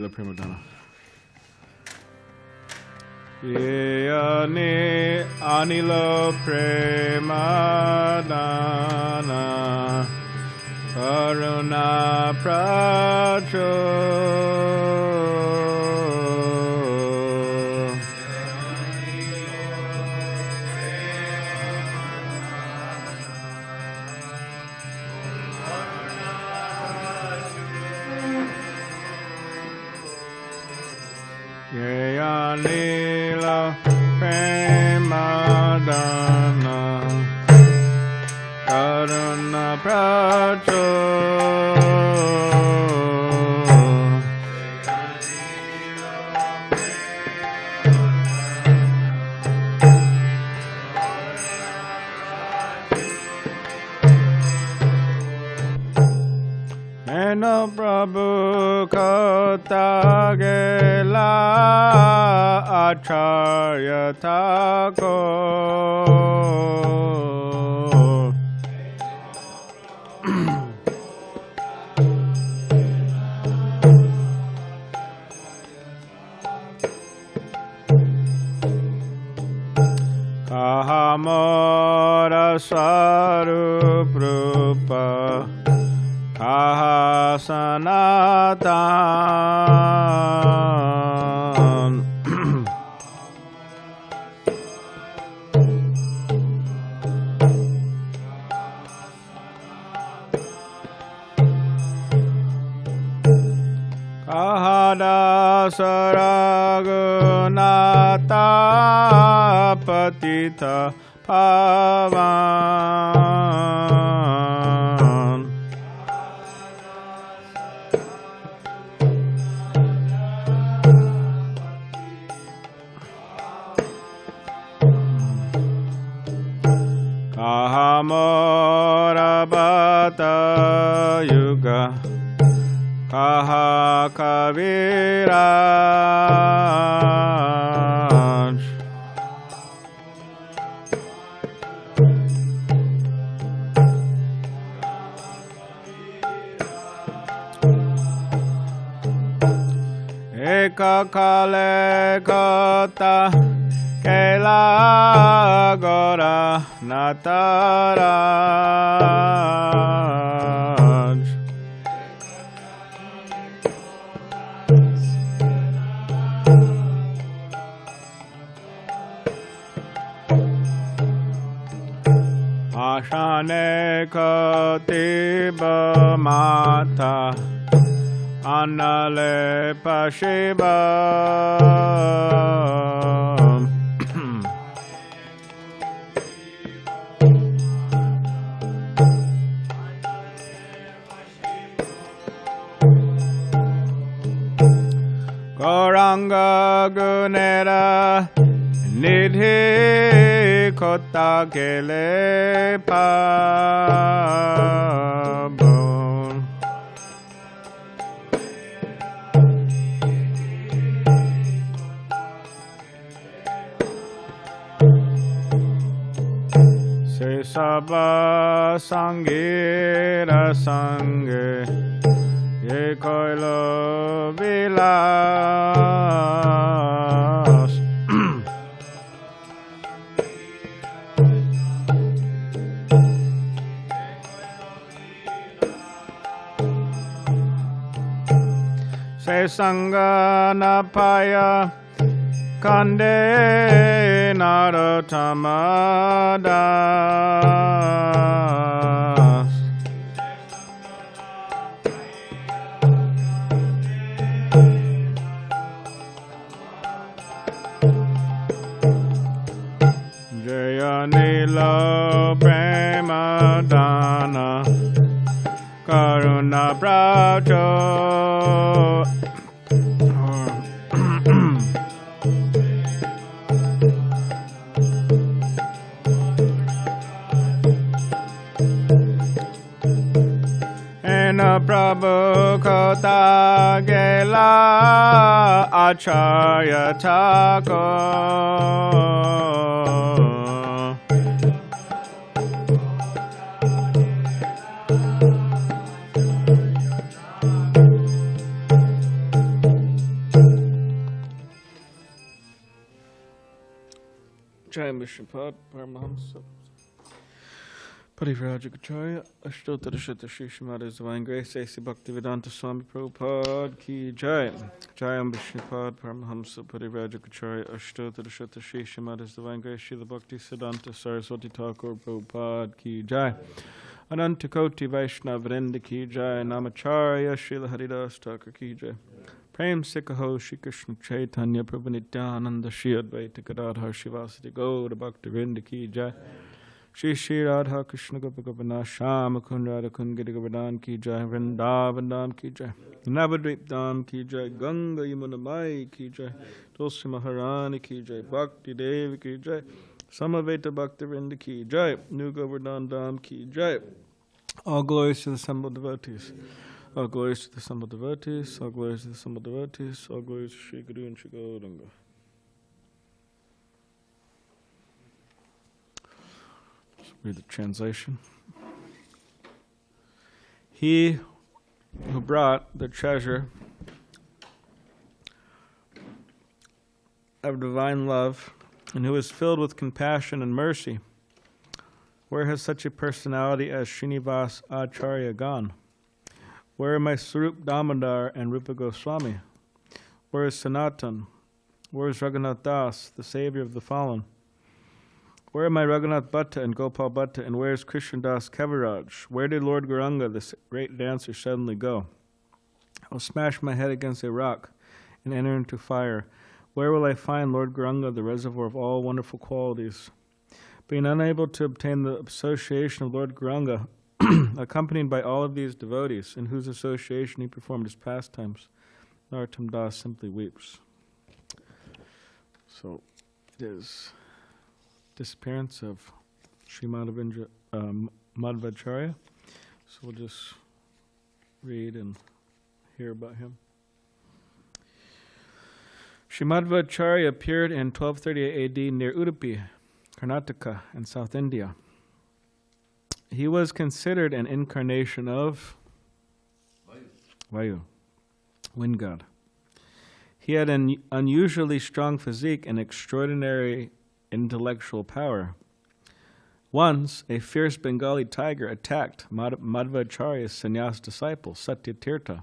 Prima Dana. Yane Anila Prema Dana Karuna Pracho Nila Prema Dana Karuna Pracho Eno Prabhu Kota Gela Acharya Thakur Kahamora Sarup Rupa Kaha Sanatan Kaha Dasaragunata Patita Pavan Kahamora Bata Yuga Kaha Kaviraj Eka Kale Kota Kela Gora Nataraj Ashane Katiba Mata Anale Pashiba Gauranga Gunera Nidhi Kota Gele Pabon Se Saba Sangira Sange Ye Koilo Vilas Se Sangana Paya Kande Narotamadas Jaya Nila Prema Dana Karuna Pracho Prabhu Kota Gela Acharya Thakur Jai Vishnupada Paramahamsa Parivrajakacharya Ashtotarashata Shri Srimad Divine Grace A.C. Bhaktivedanta Swami Prabhupada Ki Jai. Jai Vishnupada Paramahamsa Parivrajakacharya Ashtotarashata Shri Srimad Divine Grace Srila Bhakti Siddhanta Saraswati Thakur Prabhupada Ki Jai. Anantakoti Vaishnav Vrinda Ki Jai. Namacharya Srila Haridas Thakur Ki Jai. Prem Sikaho Shri Krishna Chaitanya Prabhu Nityananda Shri Advaita Gadadhar Shivasati Gaura Bhakti Vrinda Ki Jai. Shri Shri Radha Krishna Gopa Gopinath Shama Kund Radha Kund Giri Govardhan Ki Jai. Vrindavan Dham Ki Jai. Navadvip Dham Ki Jai. Ganga Yamuna Mai Ki Jai. Tulsi Maharani Ki Jai. Bhakti Devi Ki Jai. Samaveta Bhakti Vrinda Ki Jai. New Govardhan Dham Ki Jai. All glories to the assembled devotees. All glories to the assembled devotees. All glories to the assembled devotees. All glories to Shri Guru and Shri Gauranga. Read the translation. He who brought the treasure of divine love and who is filled with compassion and mercy, where has such a personality as Srinivas Acharya gone? Where are my Swarup Damodar and Rupa Goswami? Where is Sanatan? Where is Raghunath Das, the savior of the fallen? Where are my Raghunath Bhatta and Gopal Bhatta, and where is Krishna Das Kaviraj? Where did Lord Gauranga, the great dancer, suddenly go? I will smash my head against a rock and enter into fire. Where will I find Lord Gauranga, the reservoir of all wonderful qualities? Being unable to obtain the association of Lord Gauranga, accompanied by all of these devotees, in whose association he performed his pastimes, Narottam Das simply weeps. So it is disappearance of Sri Madhvacharya. So we'll just read and hear about him. Sri Madhvacharya appeared in 1238 AD near Udupi, Karnataka, in South India. He was considered an incarnation of Vayu, wind god. He had an unusually strong physique and extraordinary intellectual power. Once, a fierce Bengali tiger attacked Madhvacharya's sannyas disciple, Satyatirtha.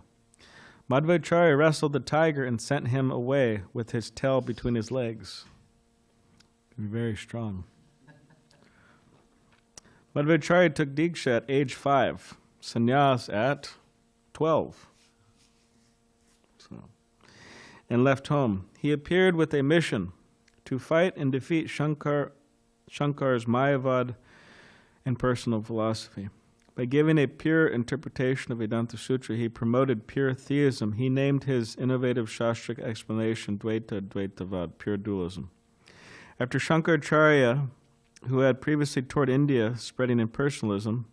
Madhvacharya wrestled the tiger and sent him away with his tail between his legs. Very strong. Madhvacharya took Diksha at age 5, sannyas at 12, and left home. He appeared with a mission to fight and defeat Shankar's Mayavad and personal philosophy. By giving a pure interpretation of Vedanta Sutra, he promoted pure theism. He named his innovative Shastric explanation Dvaita Dvaitavad, pure dualism. After Shankaracharya, who had previously toured India spreading impersonalism,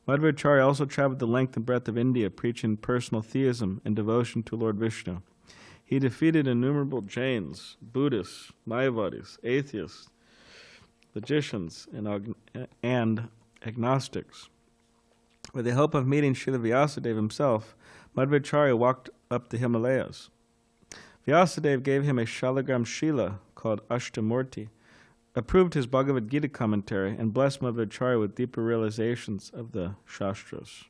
Madhvacharya also traveled the length and breadth of India preaching personal theism and devotion to Lord Vishnu. He defeated innumerable Jains, Buddhists, Mayavadis, atheists, logicians, and agnostics. With the help of meeting Srila Vyasadeva himself, Madhvacharya walked up the Himalayas. Vyasadeva gave him a Shalagram Shila called Ashtamurti, approved his Bhagavad Gita commentary, and blessed Madhvacharya with deeper realizations of the Shastras.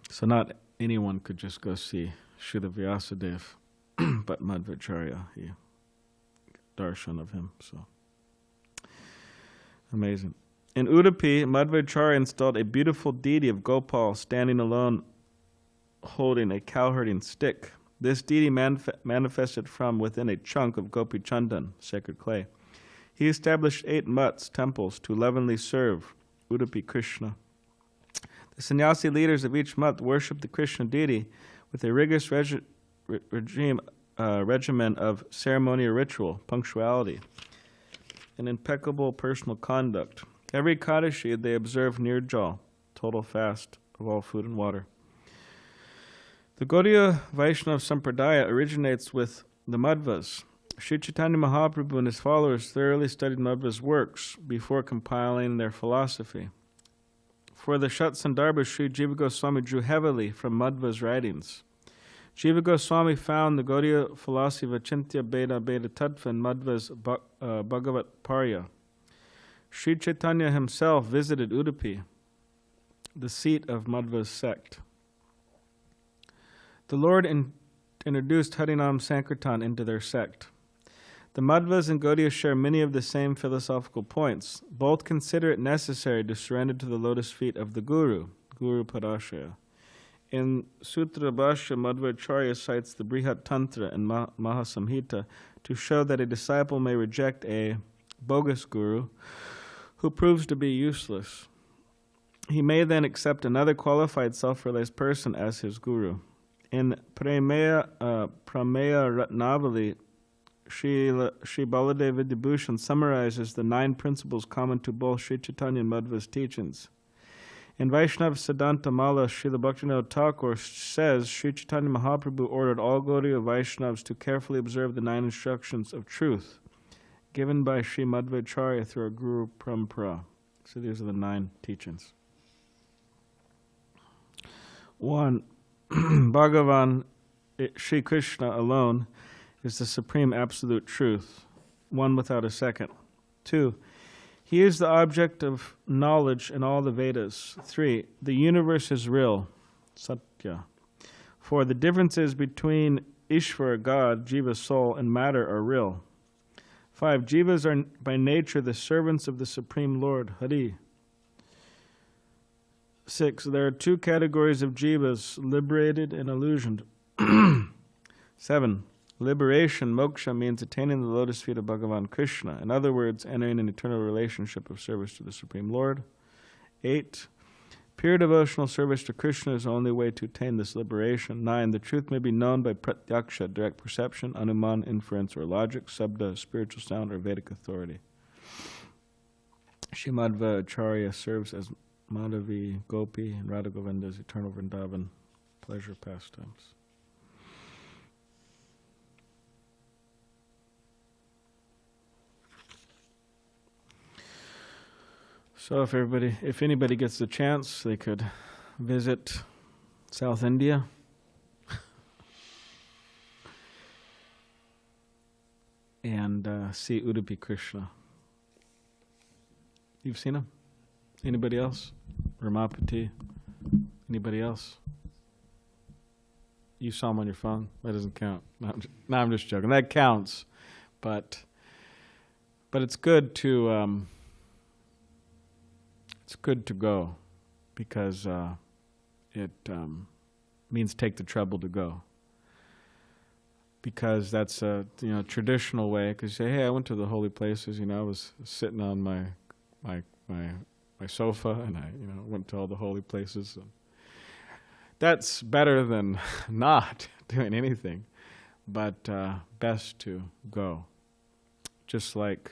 So not anyone could just go see Srila Vyasadeva, but Madhvacharya, he darshan of him. So amazing. In Udupi, Madhvacharya installed a beautiful deity of Gopal standing alone holding a cowherding stick. This deity manifested from within a chunk of Gopi Chandan, sacred clay. He established 8 mutts, temples, to lovingly serve Udupi Krishna. The sannyasi leaders of each mutt worshipped the Krishna deity with a rigorous regimen of ceremonial ritual, punctuality, and impeccable personal conduct. Every Kadashi they observed Nirjal, total fast of all food and water. The Gaudiya Vaishnava Sampradaya originates with the Madhvas. Sri Chaitanya Mahaprabhu and his followers thoroughly studied Madhva's works before compiling their philosophy. For the Shat Sandarbha, Sri Jiva Goswami drew heavily from Madhva's writings. Jiva Goswami found the Gaudiya philosophy of Achintya Beda Beda Tattva in Madhva's Bhagavat Parya. Sri Chaitanya himself visited Udupi, the seat of Madhva's sect. The Lord introduced Harinam Sankirtan into their sect. The Madhvas and Gaudiyas share many of the same philosophical points. Both consider it necessary to surrender to the lotus feet of the Guru, Guru Padashaya. In Sutra Bhashya, Madhvacharya cites the Brihat Tantra and Mahasamhita to show that a disciple may reject a bogus guru who proves to be useless. He may then accept another qualified self-realized person as his guru. In Prameya Ratnavali, Sri Baladev Vidyabhushan summarizes the 9 principles common to both Sri Chaitanya and Madhva's teachings. In Vaishnava Siddhanta Mala, Srila Bhaktivinoda Thakur says Sri Chaitanya Mahaprabhu ordered all Gaudiya Vaishnavas to carefully observe the 9 instructions of truth given by Sri Madhvacharya through our Guru Parampara. So these are the 9 teachings. 1. Bhagavan Sri Krishna alone is the supreme absolute truth, one without a second. 2. He is the object of knowledge in all the Vedas. 3. The universe is real, Satya. 4. The differences between Ishvara, God, Jiva, soul, and matter are real. 5. Jivas are by nature the servants of the Supreme Lord, Hari. 6. There are 2 categories of jivas, liberated and illusioned. 7. Liberation, moksha, means attaining the lotus feet of Bhagavan Krishna. In other words, entering an eternal relationship of service to the Supreme Lord. 8. Pure devotional service to Krishna is the only way to attain this liberation. 9. The truth may be known by pratyaksha, direct perception, anuman, inference, or logic, sabda, spiritual sound, or Vedic authority. Srimadva Acharya serves as Madhavi, Gopi, and Radha Govinda's eternal Vrindavan pleasure pastimes. So if anybody gets the chance, they could visit South India. And see Udupi Krishna. You've seen him? Anybody else? Ramapati? Anybody else? You saw him on your phone? That doesn't count. No, I'm just joking. That counts. But it's good to go because it means take the trouble to go. Because that's a traditional way. Because you say, hey, I went to the holy places. I was sitting on my sofa, and I went to all the holy places. And that's better than not doing anything, but best to go. Just like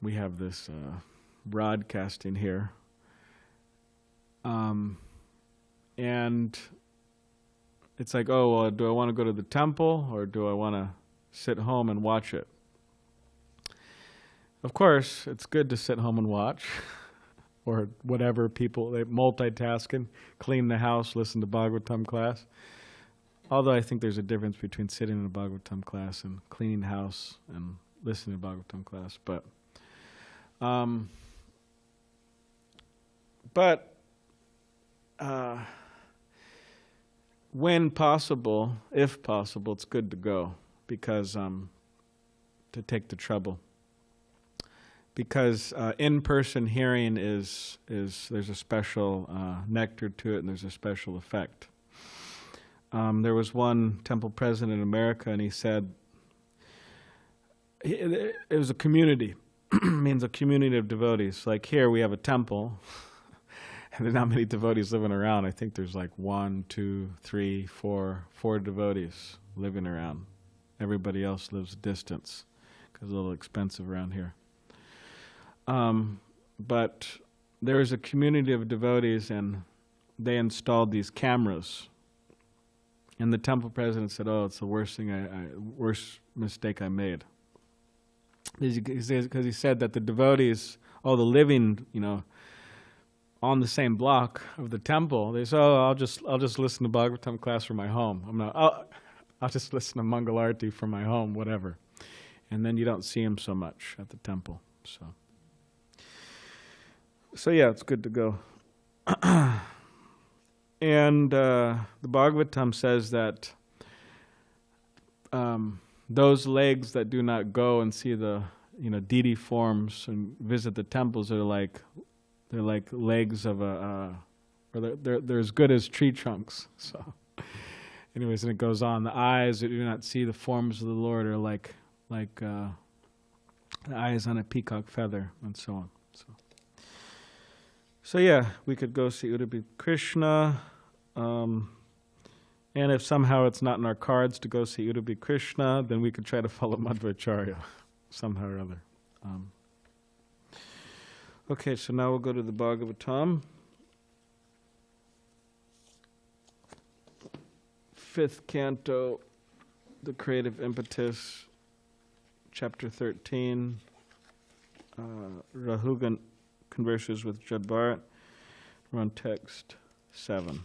we have this broadcasting here, and it's like, oh, well, do I want to go to the temple or do I want to sit home and watch it? Of course, it's good to sit home and watch, or whatever people, they multitask and clean the house, listen to Bhagavatam class. Although I think there's a difference between sitting in a Bhagavatam class and cleaning the house and listening to Bhagavatam class. When possible, if possible, it's good to go because to take the trouble. Because in-person hearing is there's a special nectar to it, and there's a special effect. There was one temple president in America, and he said it was a community. Means a community of devotees. Like here, we have a temple, and there's not many devotees living around. I think there's like 1, 2, 3, 4 devotees living around. Everybody else lives a distance because it's a little expensive around here. But there was a community of devotees, and they installed these cameras. And the temple president said, "Oh, it's the worst worst mistake I made." Because he said that the devotees, all the living, on the same block of the temple, they say, "Oh, I'll just listen to Bhagavatam class from my home. I'll just listen to Mangal Arati from my home, whatever." And then you don't see him so much at the temple. So yeah, it's good to go. And the Bhagavatam says that those legs that do not go and see the deity forms and visit the temples are like legs of or they're as good as tree trunks. So, anyways, and it goes on. The eyes that do not see the forms of the Lord are like the eyes on a peacock feather, and so on. So yeah, we could go see Udupi Krishna, and if somehow it's not in our cards to go see Udupi Krishna, then we could try to follow Madhvacharya somehow or other. Okay, so now we'll go to the Bhagavatam. 5th canto, the creative impetus, chapter 13. Rahugan converses with Jad Bharat. We're on text 7.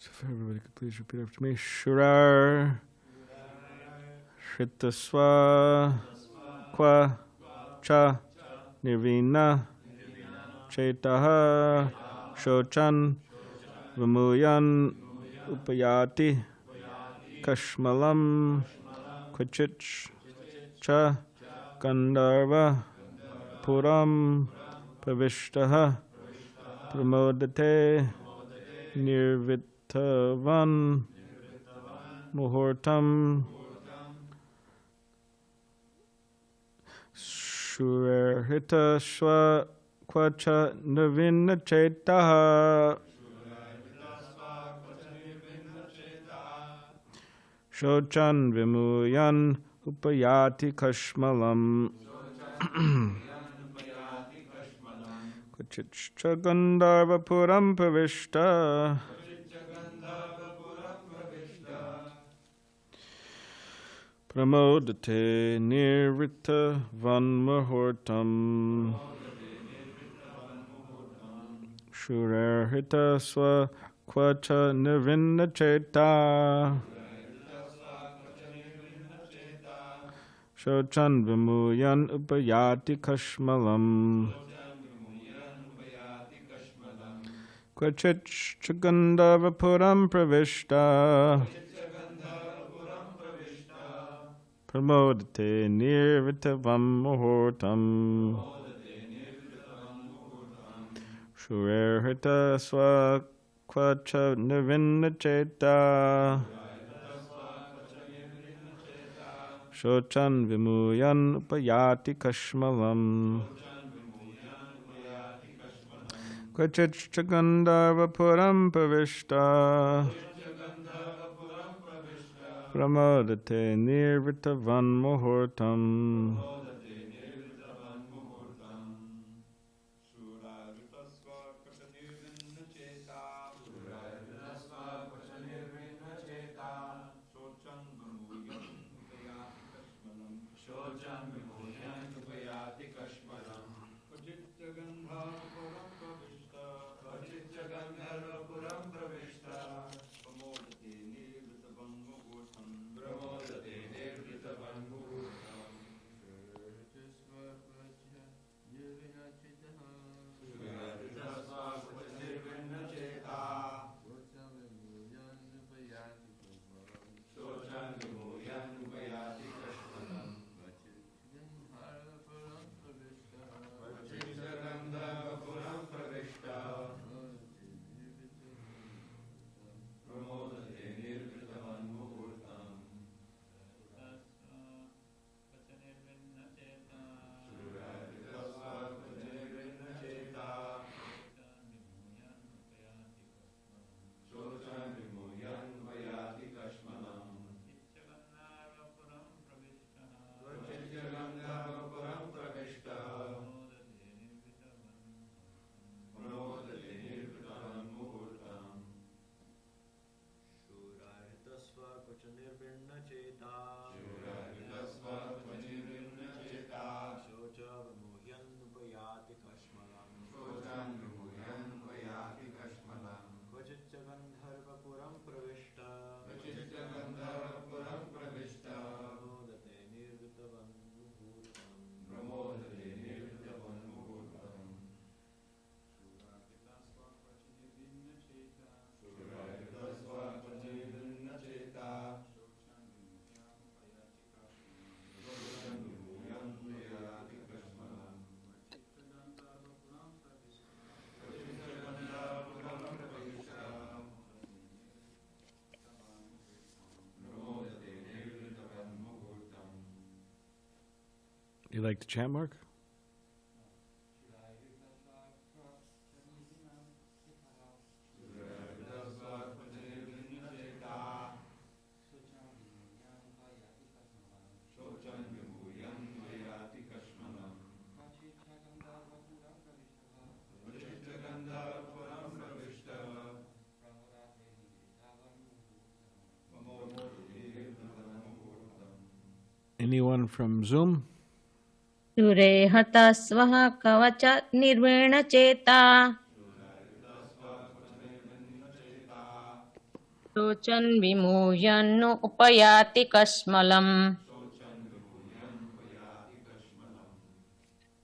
So if everybody could please repeat after me. Shurar Shritaswa Kwa Cha Nirvina Chaitaha Shochan Vimuyan Upayati Kashmalam Kvachich Cha Gandharva Puram Pravishtaha Pramodate Nirvitavan Muhurtam Shurahita Shwa Kwacha Navina Chaitaha Shochan Vimuyan Upayati Kashmalam Kvachitcha Gandharva Puram Pravishta Pramodate Nirvita Van Muhurtam Shurahita Swa Kwacha Nirvina Cheta Shochan Vimuyan Upayati Kashmalam Kvachich Chagandava Puram Pravishta Pramodate Nirvitavam Muhurtam Shurahita Swa Kwacha Nirvina Cheta Shochan Vimuyan Upayati Kashmalam Kvachich Chagandharva Puram Pravishta Pramodate Nirvitavan Muhurtam You like to chant, Mark? Anyone from Zoom? Sure hata swaha kavacha nirvena cheta Shochan vimuyanno upayati kasmalam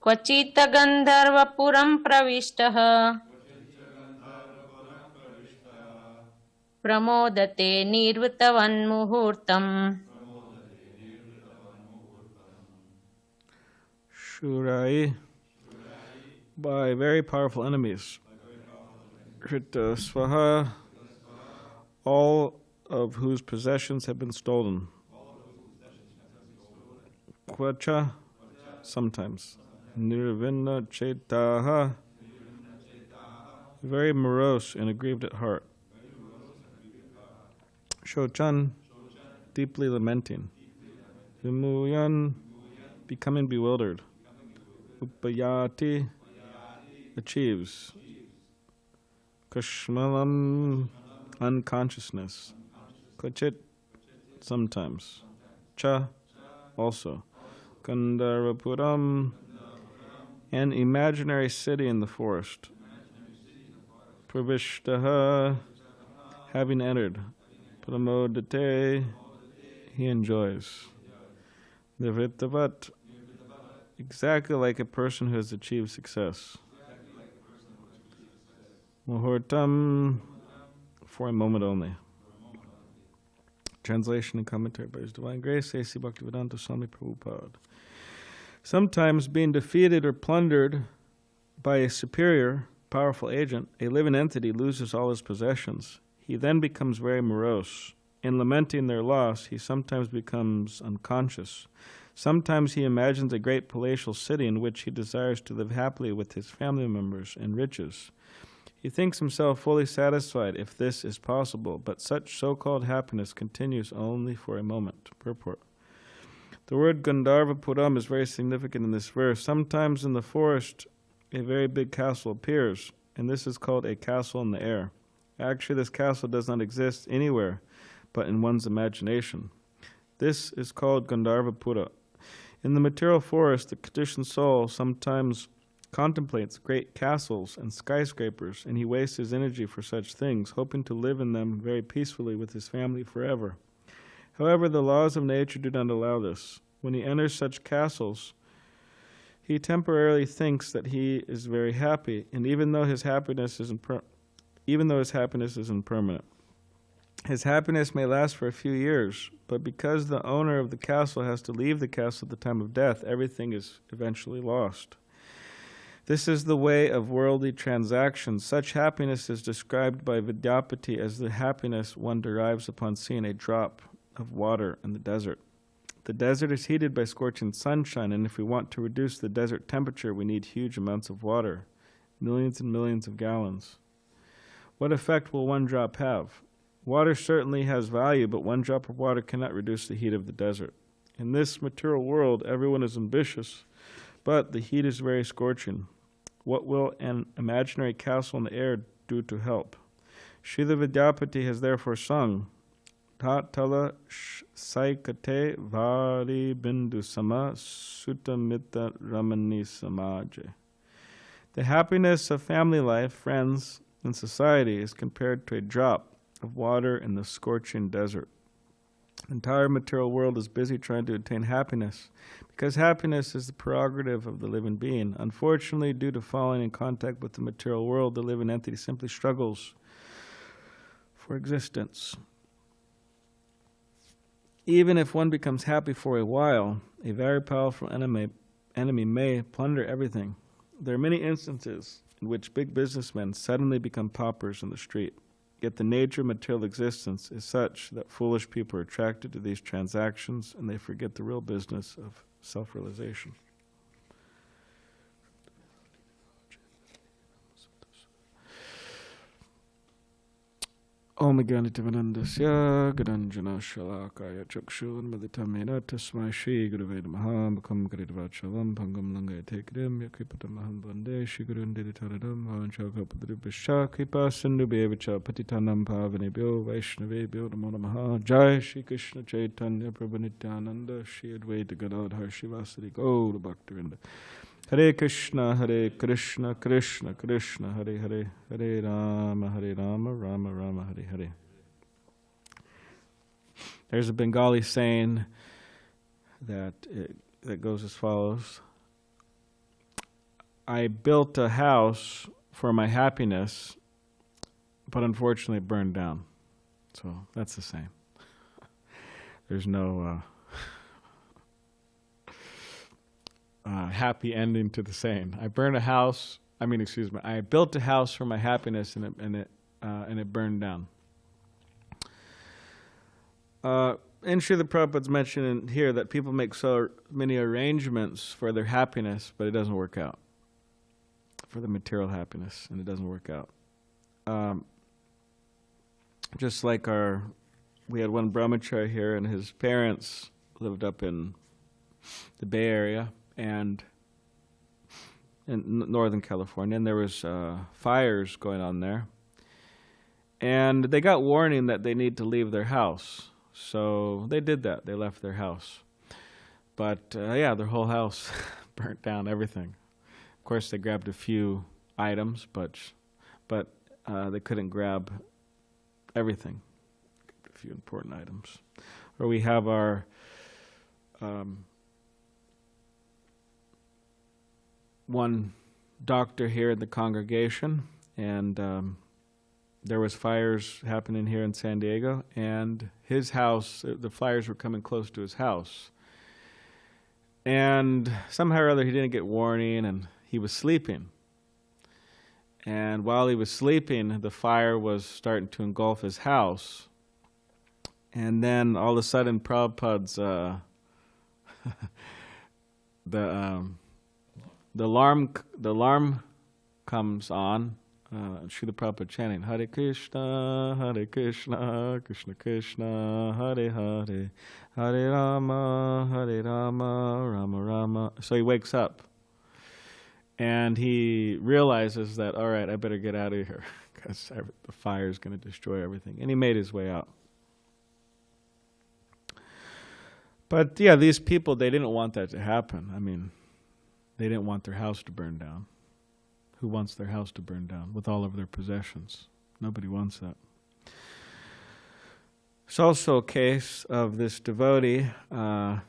Kvachita gandharva puram pravishtaha Pramodate nirvitavan muhurtam Shurai, by very powerful enemies. Krita Swaha, all of whose possessions have been stolen. Kvacha, sometimes. Nirvina Chetaha, very morose and aggrieved at heart. Shochan, deeply lamenting. Vimuyan, becoming bewildered. Upayati, achieves. Kashmalam, unconsciousness. Kvachit, sometimes. Cha, also. Gandharvapuram, an imaginary city in the forest. Pravishtaha, having entered. Pramodate, he enjoys. Nivrittavat, exactly like a person who has achieved success. Muhurtam, for a moment only. Translation and commentary by His Divine Grace, A.C. Bhaktivedanta Swami Prabhupada. Sometimes being defeated or plundered by a superior, powerful agent, a living entity loses all his possessions. He then becomes very morose. In lamenting their loss, he sometimes becomes unconscious. Sometimes he imagines a great palatial city in which he desires to live happily with his family members and riches. He thinks himself fully satisfied if this is possible, but such so-called happiness continues only for a moment. Purport. The word Gandharvapuram is very significant in this verse. Sometimes in the forest, a very big castle appears, and this is called a castle in the air. Actually, this castle does not exist anywhere, but in one's imagination. This is called Gandharvapura. In the material forest, the conditioned soul sometimes contemplates great castles and skyscrapers, and he wastes his energy for such things, hoping to live in them very peacefully with his family forever. However, the laws of nature do not allow this. When he enters such castles, he temporarily thinks that he is very happy, and even though his happiness is impermanent. His happiness may last for a few years, but because the owner of the castle has to leave the castle at the time of death, everything is eventually lost. This is the way of worldly transactions. Such happiness is described by Vidyāpati as the happiness one derives upon seeing a drop of water in the desert. The desert is heated by scorching sunshine, and if we want to reduce the desert temperature, we need huge amounts of water, millions and millions of gallons. What effect will one drop have? Water certainly has value, but one drop of water cannot reduce the heat of the desert. In this material world, everyone is ambitious, but the heat is very scorching. What will an imaginary castle in the air do to help? Srila Vidyāpati has therefore sung, Tatala saikate vari bindu sama sutamita ramani samaje. The happiness of family life, friends, and society is compared to a drop of water in the scorching desert. The entire material world is busy trying to attain happiness, because happiness is the prerogative of the living being. Unfortunately, due to falling in contact with the material world, the living entity simply struggles for existence. Even if one becomes happy for a while, a very powerful enemy may plunder everything. There are many instances in which big businessmen suddenly become paupers in the street. Yet the nature of material existence is such that foolish people are attracted to these transactions and they forget the real business of self-realization. Om Ganitavanandasya Gadanjana Shalakaya Chakshun Maditamena Tasmai Shri Gurave Namaha Bhakam Garidvachalam Pangam Langa Tekrim Yakipatamaham Bande Shri Gurunditaradam Vanchakapadribhisha Kripa Sindhu Bevacha Patitanam Pavanebhyo Vaishnavebhyo Namo Namaha Jai Shri Krishna Chaitanya Prabhu Nityananda Shri Advaita Gadadhar Shivasari Gaura Bhaktivinda Hare Krishna, Krishna Krishna, Hare Hare, Hare Rama, Rama Rama, Hare Hare. There's a Bengali saying that goes as follows. I built a house for my happiness, but unfortunately it burned down. So that's the same. There's no happy ending to the saying. I built a house for my happiness, and it burned down. And Srila Prabhupada's mentioning here that people make so many arrangements for their happiness, but it doesn't work out. For the material happiness, and it doesn't work out. Just like we had one brahmachari here, and his parents lived up in the Bay Area, and in Northern California, and there was fires going on there. And they got warning that they need to leave their house. So they did that. They left their house. But their whole house burnt down, everything. Of course, they grabbed a few items, but they couldn't grab everything. A few important items. Or we have our one doctor here in the congregation, and there was fires happening here in San Diego, and his house, the fires were coming close to his house. And somehow or other he didn't get warning, and he was sleeping. And while he was sleeping, the fire was starting to engulf his house. And then all of a sudden Prabhupada's the alarm comes on. Srila Prabhupada chanting Hare Krishna, Krishna Krishna, Hare Hare, Hare Rama, Rama Rama. So he wakes up and he realizes that, all right, I better get out of here because the fire is going to destroy everything. And he made his way out. But yeah, these people, they didn't want that to happen. I mean, they didn't want their house to burn down. Who wants their house to burn down with all of their possessions? Nobody wants that. It's also a case of this devotee.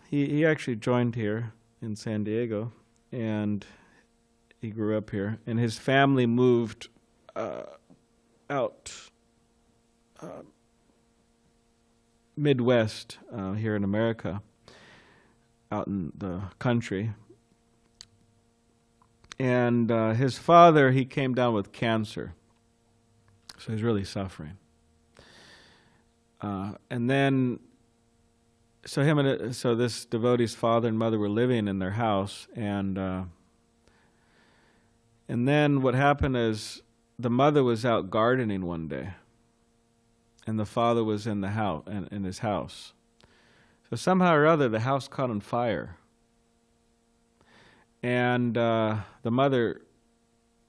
He actually joined here in San Diego, and he grew up here. And his family moved out Midwest here in America, out in the country. And his father, he came down with cancer, so he's really suffering. And then, so this devotee's father and mother were living in their house, and then what happened is the mother was out gardening one day, and the father was in the house, in his house. So somehow or other, the house caught on fire. And the mother,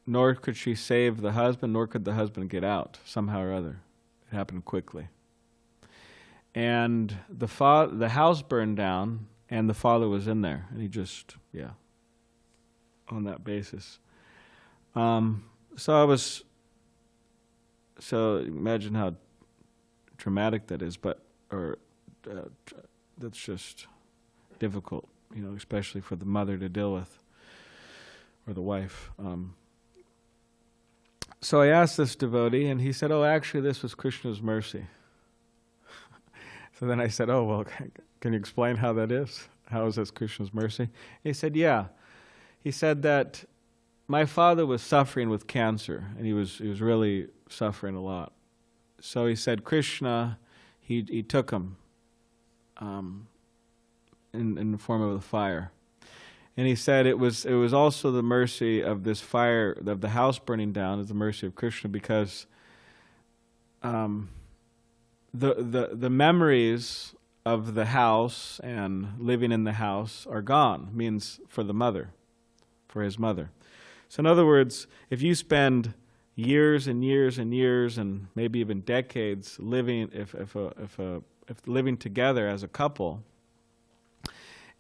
nor could she save the husband, nor could the husband get out, somehow or other. It happened quickly. And the house burned down, and the father was in there. And he just, on that basis. So imagine how traumatic that is, that's just difficult, especially for the mother to deal with. Or the wife. So I asked this devotee, and he said, oh, actually, this was Krishna's mercy. So then I said, oh, well, can you explain how that is? How is this Krishna's mercy? He said, yeah. He said that my father was suffering with cancer, and he was really suffering a lot. So he said, Krishna, he took him in the form of the fire. And he said it was also the mercy of this fire, of the house burning down, is the mercy of Krishna, because the memories of the house and living in the house are gone, means for the mother, for his mother. So in other words, if you spend years and years and years and maybe even decades living, if living together as a couple,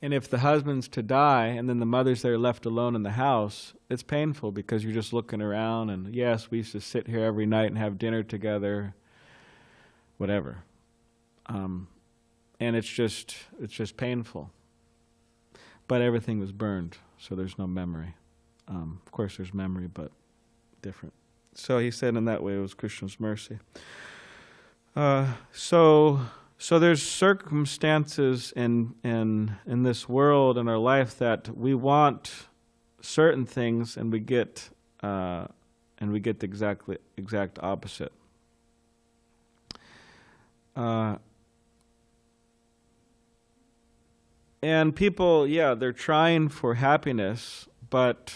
and if the husband's to die and then the mother's there left alone in the house, it's painful because you're just looking around and yes, we used to sit here every night and have dinner together, whatever. And it's just painful. But everything was burned, so there's no memory. Of course there's memory, but different. So he said in that way it was Krishna's mercy. So there's circumstances in this world, in our life, that we want certain things and we get the exact opposite. And people, they're trying for happiness, but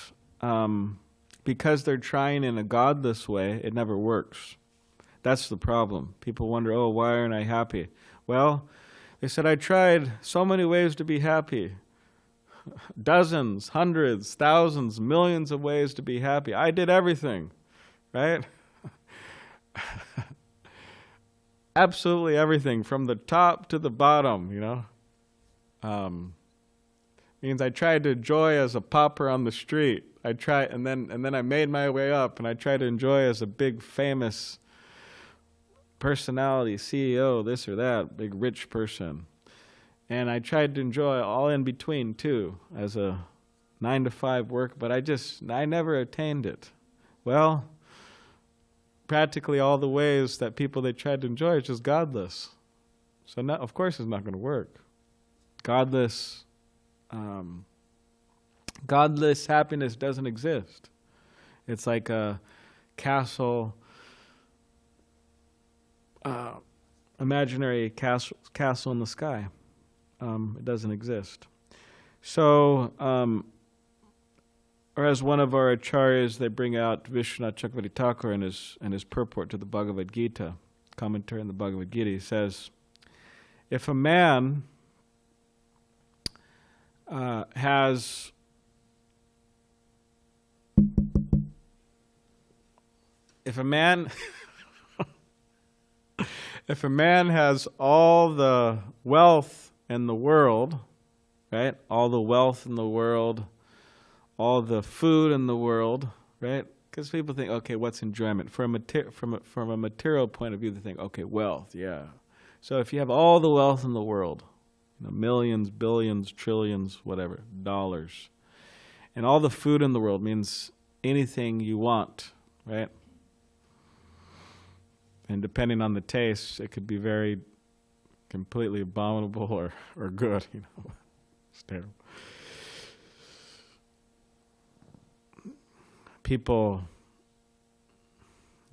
because they're trying in a godless way, it never works. That's the problem. People wonder, oh, why aren't I happy? Well, they said, I tried so many ways to be happy. Dozens, hundreds, thousands, millions of ways to be happy. I did everything, right? Absolutely everything, from the top to the bottom, you know. Means I tried to enjoy as a pauper on the street. I tried, and then I made my way up, and I tried to enjoy as a big famous personality, CEO, this or that, big rich person. And I tried to enjoy all in between too, as a 9-to-5 work, but I never attained it. Well, practically all the ways that they tried to enjoy is just godless. So of course it's not going to work. Godless happiness doesn't exist. It's like a castle, imaginary castle in the sky. It doesn't exist. So, or as one of our acharyas, they bring out Vishwanath Chakravarti Thakur and his purport to the Bhagavad Gita, commentary on the Bhagavad Gita. He says, if a man has all the wealth in the world, right? All the wealth in the world, all the food in the world, right? Because people think, okay, what's enjoyment? From a material point of view, they think, okay, wealth, yeah. So if you have all the wealth in the world, millions, billions, trillions, whatever, dollars, and all the food in the world, means anything you want, right? And depending on the taste, it could be very completely abominable or good, you know. It's terrible. People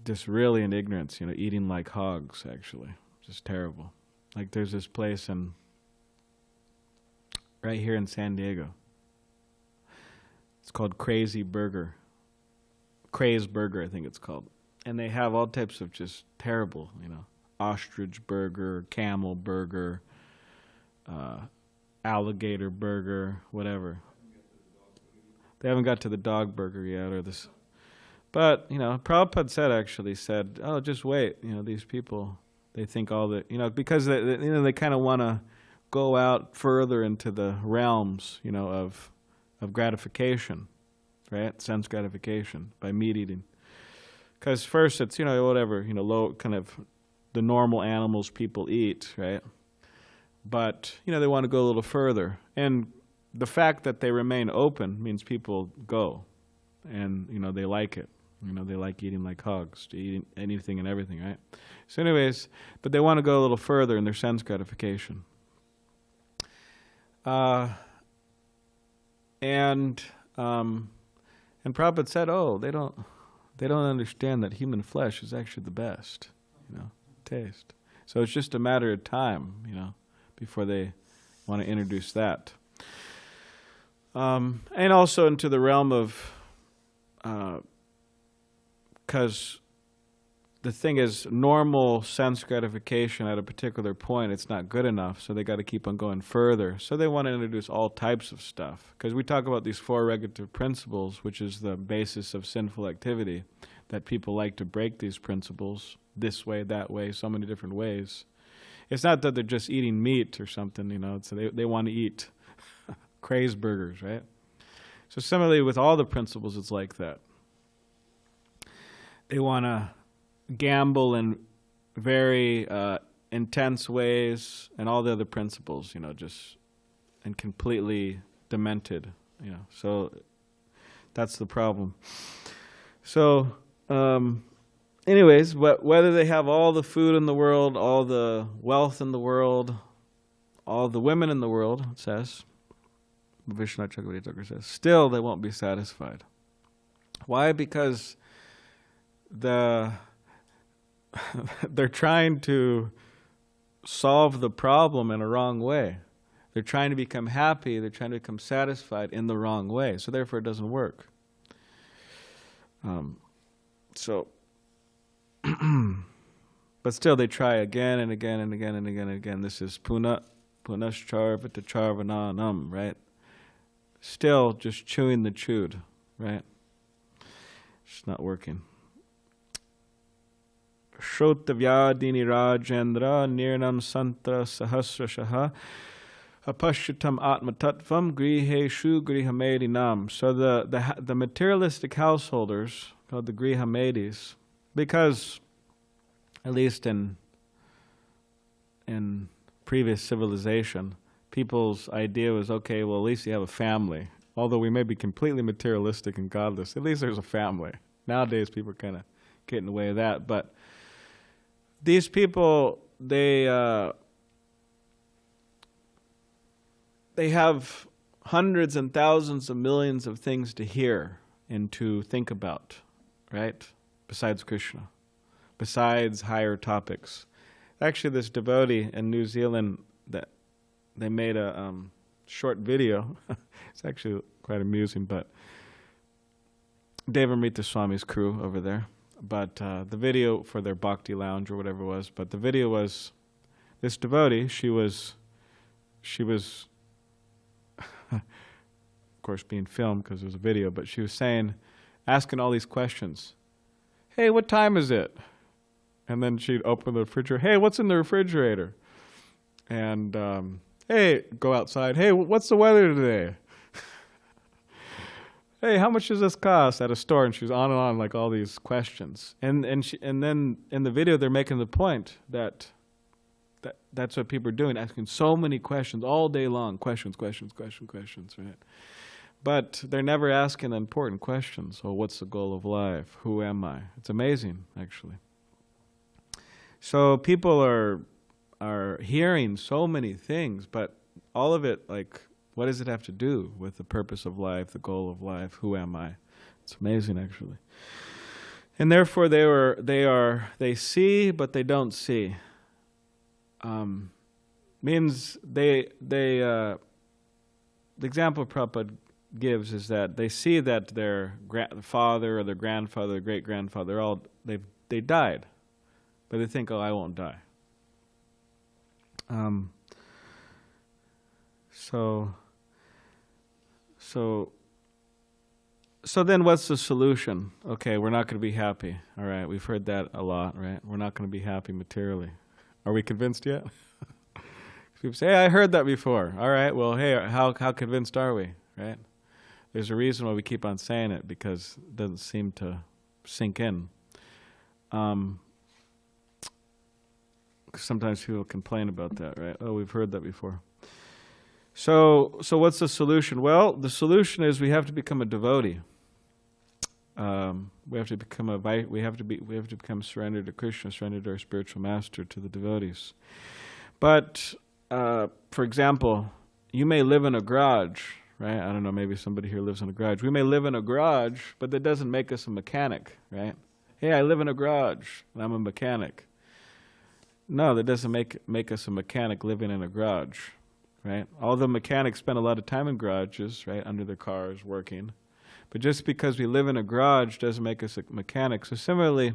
just really in ignorance, you know, eating like hogs, actually. Just terrible. Like there's this place right here in San Diego. It's called Crazy Burger. Craze Burger, I think it's called. And they have all types of just terrible, you know, ostrich burger, camel burger, alligator burger, whatever. They haven't got to the dog burger yet, or this. But, you know, Prabhupada said, oh, just wait. You know, these people, they think all the, you know, because they kind of want to go out further into the realms, you know, of gratification, right? Sense gratification by meat eating. Because first it's, you know, whatever, you know, low kind of the normal animals people eat, right? But, you know, they want to go a little further. And the fact that they remain open means people go. And, you know, they like it. You know, they like eating like hogs, to eat anything and everything, right? So anyways, but they want to go a little further in their sense gratification. And Prabhupada said, oh, they don't understand that human flesh is actually the best, you know, taste. So it's just a matter of time, you know, before they want to introduce that. And also into the realm of, because the thing is, normal sense gratification at a particular point, it's not good enough, so they got to keep on going further. So they want to introduce all types of stuff. Because we talk about these four regulative principles, which is the basis of sinful activity, that people like to break these principles this way, that way, so many different ways. It's not that they're just eating meat or something, you know, it's they want to eat crazed burgers, right? So similarly with all the principles, it's like that. They want to gamble in very intense ways, and all the other principles, you know, just and completely demented, you know. So that's the problem. So, anyways, whether they have all the food in the world, all the wealth in the world, all the women in the world, it says, Vishnu Chakravarti Thakur says, still they won't be satisfied. Why? Because they're trying to solve the problem in a wrong way. They're trying to become happy, they're trying to become satisfied in the wrong way. So therefore it doesn't work. But still they try again and again and again and again and again. This is punascharvatacharvananam, right? Still just chewing the chewed, right? It's not working. Shrotavyadini Rajendra Nirnam Santra Sahasrashaha Apashyatam Atmatattvam Griheshu Grihamedinam. So the materialistic householders, called the Grihamedis, because at least in previous civilization, people's idea was, okay, well, at least you have a family. Although we may be completely materialistic and godless, at least there's a family. Nowadays people are kind of getting in the way of that, but these people, they have hundreds and thousands of millions of things to hear and to think about, right? Besides Krishna, besides higher topics. Actually, this devotee in New Zealand, that they made a short video. It's actually quite amusing, but Devamrita Swami's crew over there. But the video for their Bhakti lounge or whatever it was, but the video was this devotee, she was of course being filmed because it was a video, but she was asking all these questions. Hey, what time is it? And then she'd open the refrigerator. Hey, what's in the refrigerator? And hey, go outside. Hey, what's the weather today? Hey, how much does this cost at a store? And she's on like all these questions. And then in the video they're making the point that that's what people are doing, asking so many questions all day long. Questions, right? But they're never asking important questions. So what's the goal of life? Who am I? It's amazing, actually. So people are hearing so many things, but all of it, like, what does it have to do with the purpose of life, the goal of life? Who am I? It's amazing, actually. And therefore, they see, but they don't see. Means the example Prabhupada gives is that they see that their father or their grandfather, their great grandfather, they died, but they think, oh, I won't die. So then what's the solution? Okay, we're not going to be happy. All right, we've heard that a lot, right? We're not going to be happy materially. Are we convinced yet? People say, hey, I heard that before. All right, well, hey, how convinced are we, right? There's a reason why we keep on saying it, because it doesn't seem to sink in. Sometimes people complain about that, right? Oh, we've heard that before. So what's the solution? Well, the solution is we have to become a devotee. We have to become surrendered to Krishna, surrendered to our spiritual master, to the devotees. But for example, you may live in a garage, right? I don't know, maybe somebody here lives in a garage. We may live in a garage, but that doesn't make us a mechanic, right? Hey, I live in a garage and I'm a mechanic. No, that doesn't make us a mechanic living in a garage, right? All the mechanics spend a lot of time in garages, right, under their cars working. But just because we live in a garage doesn't make us a mechanic. So similarly,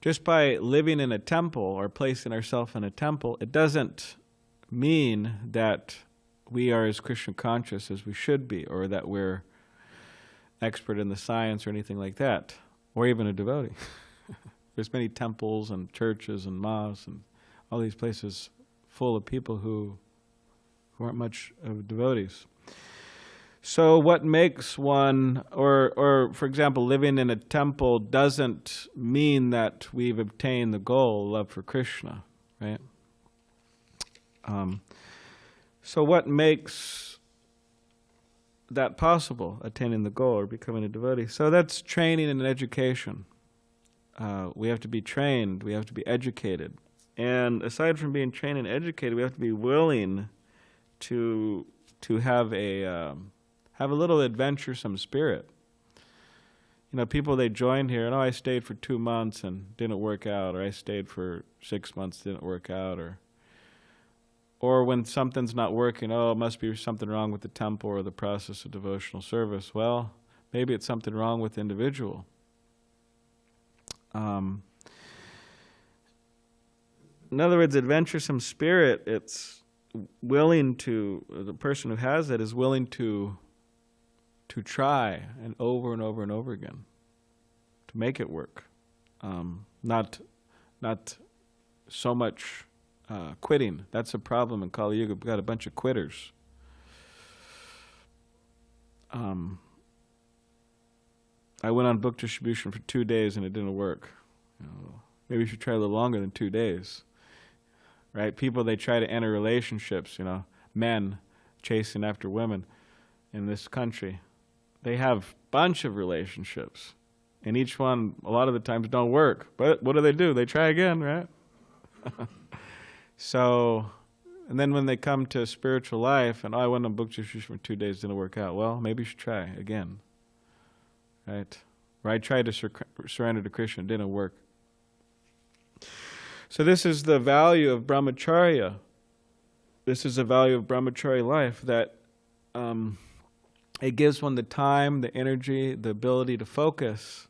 just by living in a temple or placing ourselves in a temple, it doesn't mean that we are as Krishna conscious as we should be, or that we're expert in the science or anything like that, or even a devotee. There's many temples and churches and mosques and all these places full of people who aren't much of devotees. So what makes one, or for example, living in a temple doesn't mean that we've obtained the goal, love for Krishna, right? So what makes that possible, attaining the goal or becoming a devotee? So that's training and education. We have to be trained, we have to be educated. And aside from being trained and educated, we have to be willing to have a little adventuresome spirit. You know, people, they join here, and I stayed for 2 months and didn't work out, or I stayed for 6 months, didn't work out, or when something's not working, it must be something wrong with the temple or the process of devotional service. Well, maybe it's something wrong with the individual. In other words, adventuresome spirit, it's willing to, the person who has it is willing to try and over and over again to make it work. Not so much quitting. That's a problem in Kali Yuga. We've got a bunch of quitters. I went on book distribution for 2 days and it didn't work. Maybe you should try a little longer than 2 days. Right? People, they try to enter relationships, men chasing after women in this country. They have a bunch of relationships, and each one, a lot of the times, don't work. But what do? They try again, right? So, and then when they come to spiritual life, and I went on book distribution for 2 days, didn't work out. Well, maybe you should try again, right? Or I tried to surrender to Krishna, it didn't work. So this is the value of brahmacharya. This is the value of brahmacharya life, that it gives one the time, the energy, the ability to focus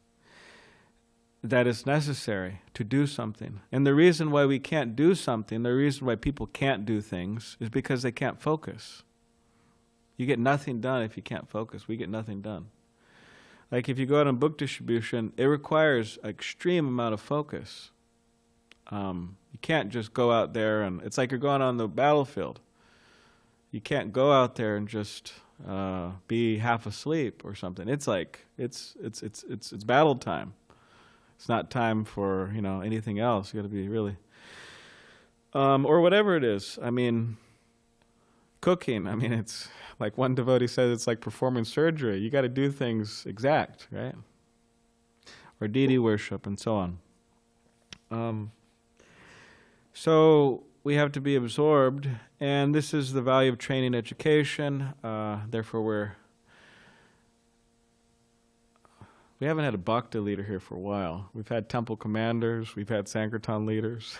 that is necessary to do something. And the reason why we can't do something, the reason why people can't do things, is because they can't focus. You get nothing done if you can't focus. We get nothing done. Like if you go out on book distribution, it requires an extreme amount of focus. You can't just go out there and, it's like you're going on the battlefield. You can't go out there and just be half asleep or something. It's like, it's battle time. It's not time for, anything else. You got to be really, or whatever it is. I mean, cooking. I mean, it's like one devotee says, it's like performing surgery. You got to do things exact, right? Or deity worship and so on. So we have to be absorbed, and this is the value of training education. Therefore, we haven't had a Bhakti leader here for a while. We've had temple commanders, we've had Sankirtan leaders,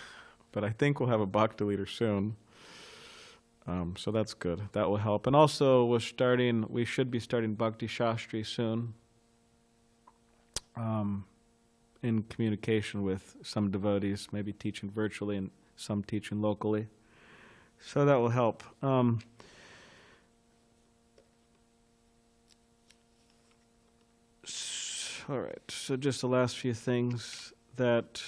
but I think we'll have a Bhakti leader soon. So that's good. That will help. And also, we should be starting Bhakti Shastri soon, in communication with some devotees, maybe teaching virtually and some teaching locally. So that will help. All right, so just the last few things that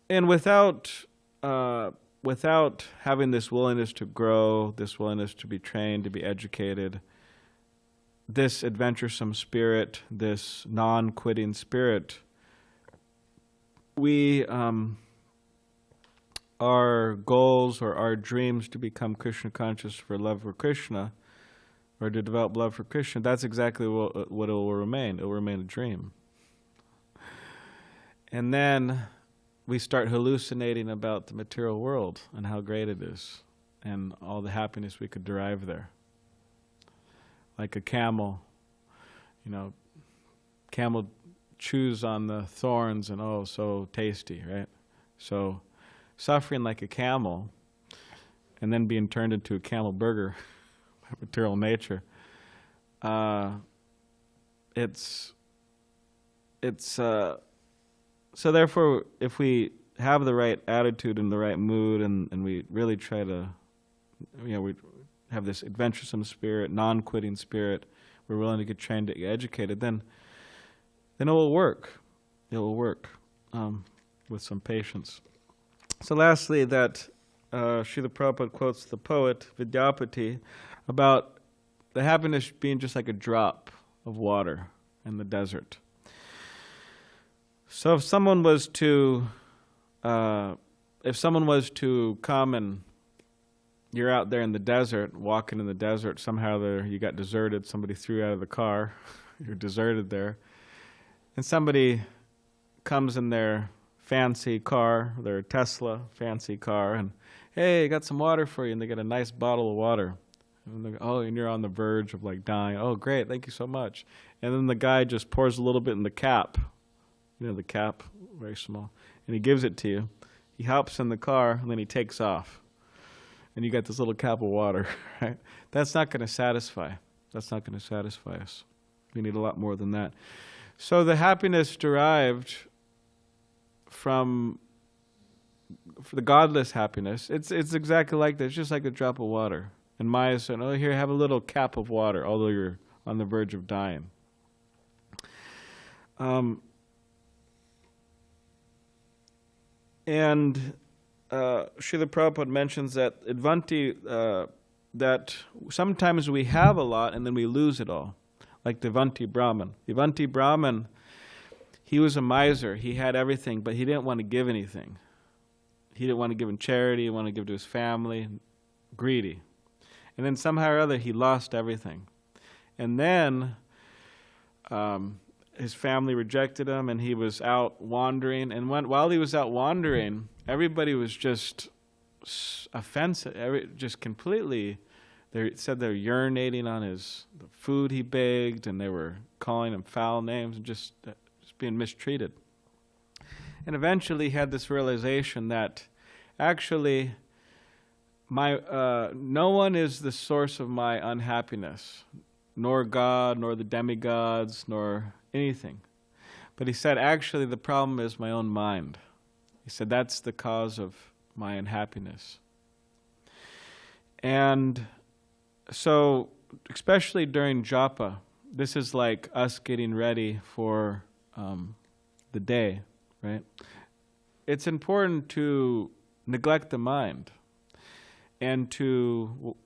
and without having this willingness to grow, this willingness to be trained, to be educated, this adventuresome spirit, this non-quitting spirit, our goals or our dreams to become Krishna conscious for love for Krishna, or to develop love for Krishna, that's exactly what it will remain. It will remain a dream. And then we start hallucinating about the material world and how great it is and all the happiness we could derive there. Like a camel, camel chews on the thorns and so tasty, right? So suffering like a camel and then being turned into a camel burger by material nature, so therefore, if we have the right attitude and the right mood, and we really try to, we have this adventuresome spirit, non-quitting spirit, we're willing to get trained, to get educated, then it will work. It will work with some patience. So lastly, that Srila Prabhupada quotes the poet Vidyāpati about the happiness being just like a drop of water in the desert. So if someone was to come and you're out there in the desert, walking in the desert, somehow you got deserted, somebody threw you out of the car, you're deserted there, and somebody comes in their fancy car, their Tesla fancy car, and hey, I got some water for you, and they get a nice bottle of water. And and you're on the verge of like dying. Oh, great, thank you so much. And then the guy just pours a little bit in the cap, the cap, very small, and he gives it to you. He hops in the car, and then he takes off. And you got this little cap of water, right? That's not going to satisfy. That's not going to satisfy us. We need a lot more than that. So the happiness derived from the godless happiness, it's exactly like that. It's just like a drop of water. And Maya said, oh, here, have a little cap of water, although you're on the verge of dying. And Srila Prabhupada mentions that Advanti, that sometimes we have a lot and then we lose it all, like the Advanti Brahman. The Advanti Brahman, he was a miser. He had everything, but he didn't want to give anything. He didn't want to give in charity. He didn't want to give to his family. Greedy. And then somehow or other, he lost everything. And then his family rejected him, and he was out wandering. And while he was out wandering, everybody was just offensive, just completely. They said they're urinating on the food he begged, and they were calling him foul names and just being mistreated. And eventually he had this realization that actually no one is the source of my unhappiness, nor God, nor the demigods, nor anything. But he said, actually, the problem is my own mind. He said, that's the cause of my unhappiness. And so, especially during japa, this is like us getting ready for the day, right? It's important to neglect the mind and to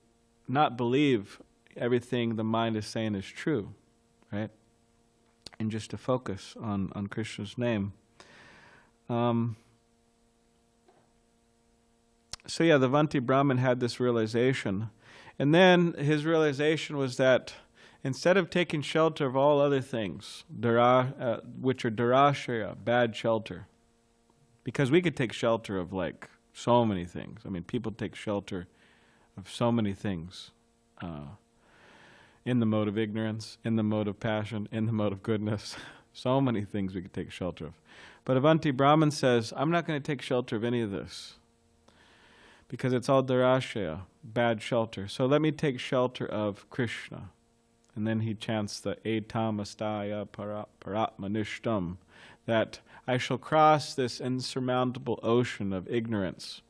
not believe everything the mind is saying is true, right? And just to focus on Krishna's name. So yeah, the Vanti Brahmin had this realization. And then his realization was that instead of taking shelter of all other things, which are darashaya, bad shelter, because we could take shelter of like so many things. I mean, people take shelter of so many things. In the mode of ignorance, in the mode of passion, in the mode of goodness. So many things we could take shelter of. But Avanti Brahman says, I'm not going to take shelter of any of this, because it's all darashaya, bad shelter. So let me take shelter of Krishna. And then he chants the Etamastaya Paratmanishtam, that I shall cross this insurmountable ocean of ignorance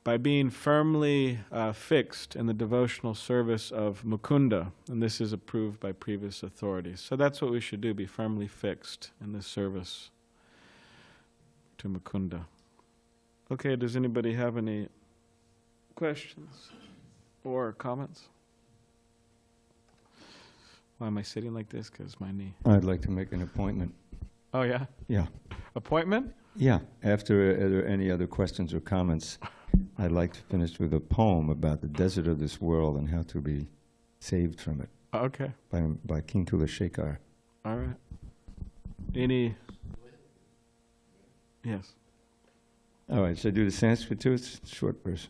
by being firmly fixed in the devotional service of Mukunda. And this is approved by previous authorities. So that's what we should do, be firmly fixed in this service to Mukunda. Okay, does anybody have any questions or comments? Why am I sitting like this? Because my knee. I'd like to make an appointment. Oh, yeah? Yeah. Appointment? Yeah. After are there any other questions or comments, I'd like to finish with a poem about the desert of this world and how to be saved from it. Okay. By King Kulashekar. All right. Any? Yes. All right, should I do the Sanskrit too? It's a short verse.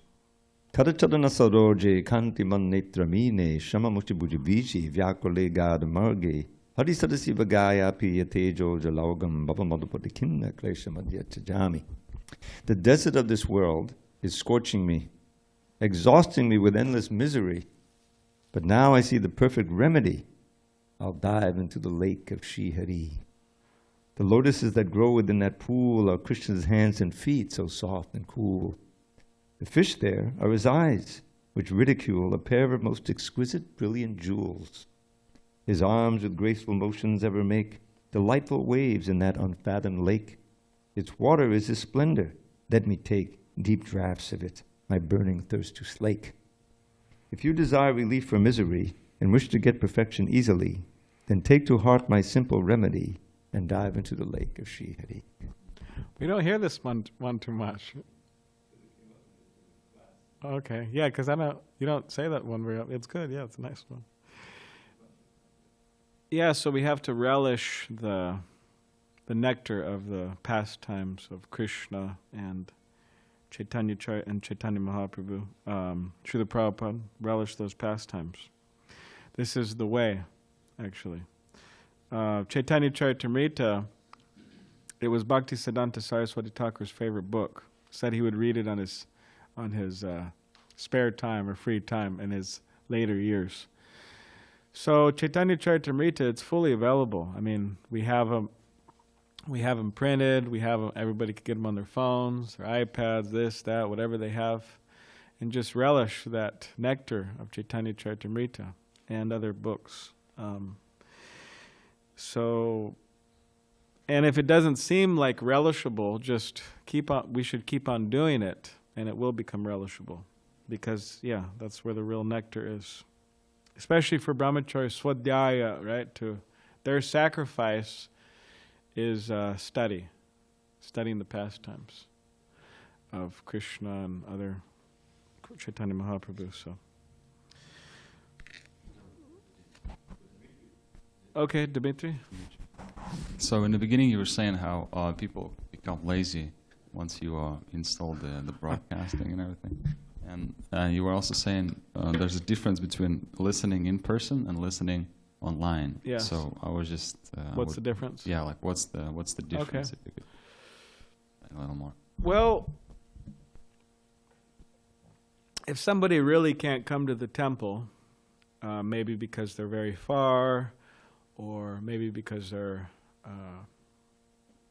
Karatadana saroje kanti man netramine shamamuchi bujibiji vyakole gad marge harisadasi vagaya piyatejo jalogam babamadupadikinna kleshamadhyachajami. The desert of this world is scorching me, exhausting me with endless misery. But now I see the perfect remedy I'll dive into the lake of Shri Hari. The lotuses that grow within that pool are Krishna's hands and feet, so soft and cool. The fish there are his eyes, which ridicule a pair of most exquisite, brilliant jewels. His arms with graceful motions ever make delightful waves in that unfathomed lake. Its water is his splendor. Let me take deep draughts of it, my burning thirst to slake. If you desire relief from misery and wish to get perfection easily, then take to heart my simple remedy and dive into the lake of Shri Hari. We don't hear this one too much. Okay, yeah, because you don't say that one very often. It's good, yeah, it's a nice one. Yeah, so we have to relish the nectar of the pastimes of Krishna and Chaitanya Mahaprabhu. Srila Prabhupada, relish those pastimes. This is the way, actually. Chaitanya Charitamrita, it was Bhaktisiddhanta Saraswati Thakur's favorite book. Said he would read it on his spare time or free time in his later years. So Chaitanya Charitamrita, it's fully available. I mean, we have them printed. We have them. Everybody can get them on their phones, their iPads, this, that, whatever they have, and just relish that nectar of Chaitanya Charitamrita and other books. And if it doesn't seem like relishable, just keep on. We should keep on doing it, and it will become relishable, because yeah, that's where the real nectar is. Especially for brahmachari swadhyaya, right? Their sacrifice is studying the pastimes of Krishna and other Chaitanya Mahaprabhu. So, okay, Dimitri. So in the beginning, you were saying how people become lazy once you install the broadcasting and everything. And you were also saying there's a difference between listening in person and listening online. Yes. So I was just... what's the difference? Yeah, like what's the difference? Okay. If you could a little more. Well, if somebody really can't come to the temple, maybe because they're very far, or maybe because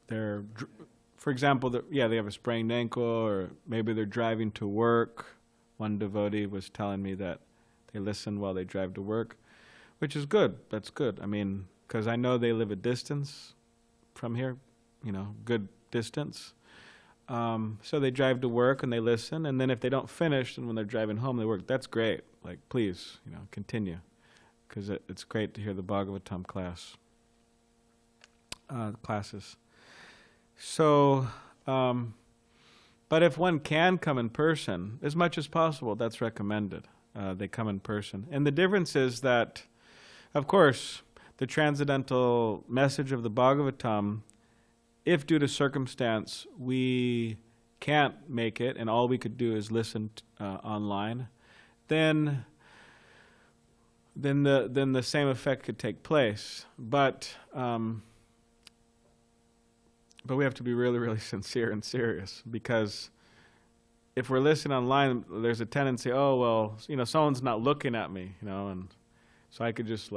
for example, they have a sprained ankle, or maybe they're driving to work. One devotee was telling me that they listen while they drive to work, which is good. That's good. I mean, because I know they live a distance from here, good distance. So they drive to work and they listen, and then if they don't finish, and when they're driving home, they work. That's great. Like, please, continue, because it's great to hear the Bhagavatam classes. So, but if one can come in person, as much as possible, that's recommended. They come in person. And the difference is that, of course, the transcendental message of the Bhagavatam, if due to circumstance we can't make it and all we could do is listen online, then the same effect could take place. But we have to be really, really sincere and serious, because if we're listening online, there's a tendency, someone's not looking at me, and so I could just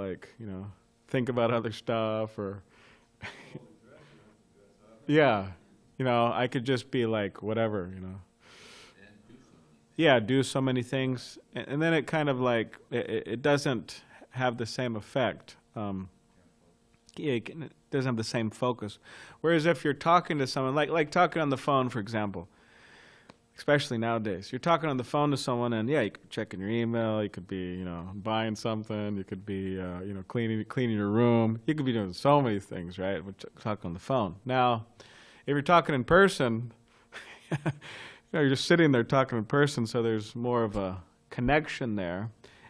think about other stuff, or yeah, I could just be like whatever, Yeah, do so many things, and then it kind of it doesn't have the same effect. It doesn't have the same focus. Whereas if you're talking to someone, like talking on the phone, for example, especially nowadays, you're talking on the phone to someone, and you could be checking your email, you could be, buying something, you could be, cleaning your room, you could be doing so many things, right? We're talking on the phone. Now, if you're talking in person, you're just sitting there talking in person, so there's more of a connection there,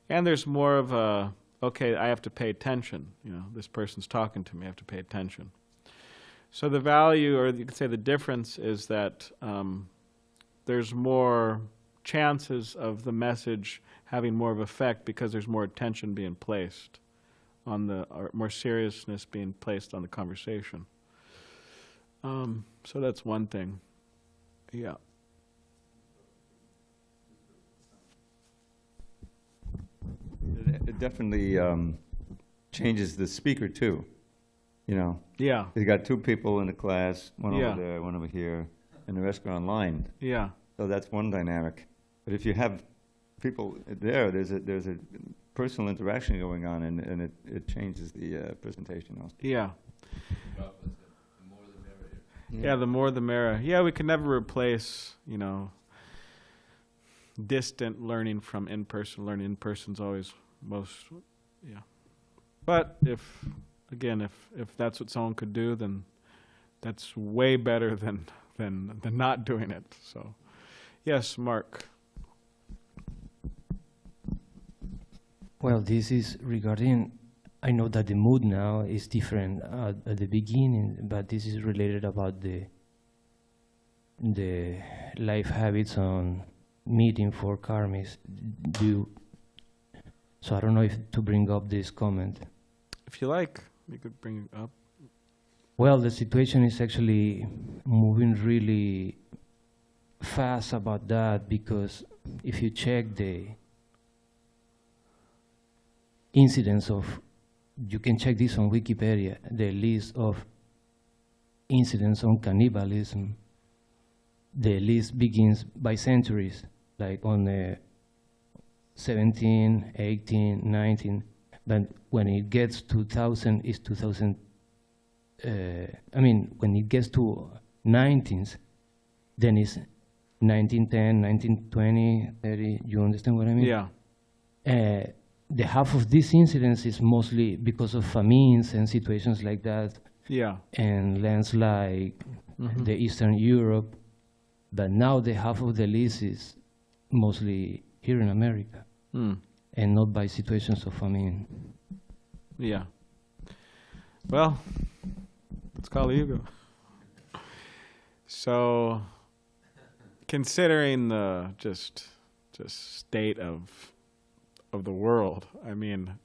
and there's more of a, okay, I have to pay attention. This person's talking to me, I have to pay attention. So the value, or you could say the difference, is that there's more chances of the message having more of effect because there's more attention being placed on or more seriousness being placed on the conversation. So that's one thing. Yeah. It definitely changes the speaker too. You know, Yeah. you got two people in the class, one Yeah. over there, one over here, and the rest are online. Yeah. So that's one dynamic. But if you have people there, there's a personal interaction going on, and it changes the presentation also. Yeah. Yeah, the more the merrier. Yeah, we can never replace, you know, distant learning from in-person learning. In-person's always most, yeah. But if that's what someone could do, then that's way better than not doing it. So, yes, Mark. Well, this is regarding, I know that the mood now is different at the beginning, but this is related about the life habits on meeting for karmis. So I don't know if to bring up this comment. If you like, you could bring it up. Well, the situation is actually moving really fast about that, because if you check the incidents of, you can check this on Wikipedia, the list of incidents on cannibalism, the list begins by centuries, like on the 17, 18, 19, but when it gets to 2000, it's 2000, when it gets to 19th, then it's 1910, 1920, 30, you understand what I mean? Yeah. The half of these incidents is mostly because of famines and situations like that. Yeah. And lands like the Eastern Europe. But now the half of the list is mostly here in America, and not by situations of famine. Yeah. Well, it's Kali Yuga. So, considering the just state of the world, I mean,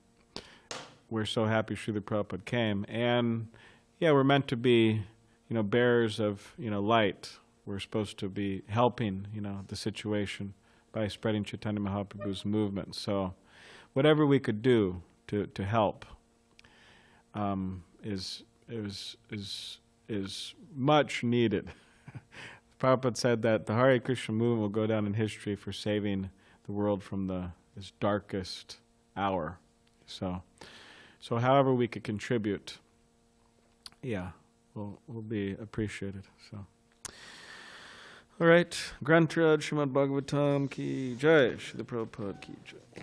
we're so happy Srila Prabhupada came, and yeah, we're meant to be, you know, bearers of, you know, light. We're supposed to be helping, you know, the situation by spreading Chaitanya Mahaprabhu's movement. So, whatever we could do to help is much needed. Prabhupada said that the Hare Krishna movement will go down in history for saving the world from this darkest hour. So however we could contribute, yeah, will be appreciated. So, all right, Granth Raj Srimad Bhagavatam ki jai, Srila Prabhupada ki jai.